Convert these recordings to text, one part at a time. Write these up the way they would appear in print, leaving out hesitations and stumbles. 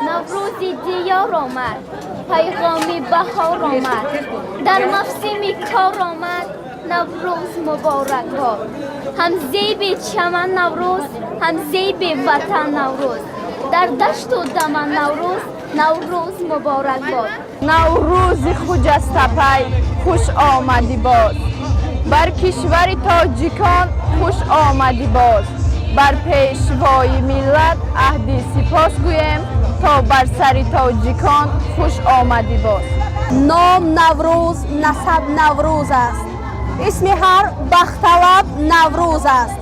نوروزی دیار آمد، پیغامی بهار آمد، در موسم کار آمد، نوروز مبارک باد. هم زیب چمن نوروز، هم زیب وطن نوروز، در دشت و دمن نوروز، نوروز مبارک باد. نوروز خجسته خوش آمدی باز، بر کشور تاجیکان خوش آمدی باز. بر پیشوای ملت عهد سپاس گویم تا بر سر تاجیکان خوش آمدی باز. نام نوروز، نسب نوروز است، اسم هر بختطلب نوروز است.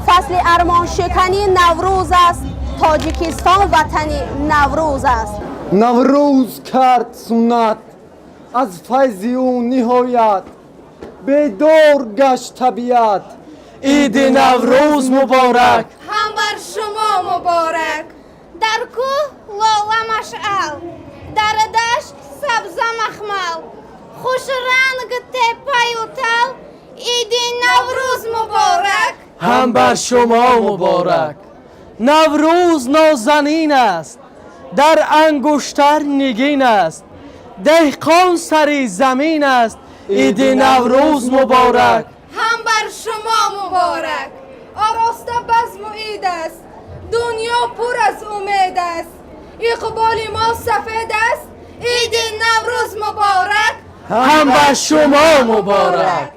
فصل ارمان شکنی نوروز است، تاجیکستان وطنی نوروز است. نوروز کرد سنت از فیض او نهایت، بیدار گشت طبیعت. عید نوروز مبارک. هم بر شما مبارک. در کوه لاله مشعل، در دشت سبز مخمل، خوش رنگ تپه و تل، عید نوروز مبارک. هم بر شما مبارک. نوروز نازنین است، در انگشتر نگین است، دهقان سری زمین است، عید نوروز مبارک. هم بر شما مبارک. آراسته بزم و عید است، دنیا پر از امید است، اقبال ما سفید است، عید نوروز مبارک. هم بر شما مبارک.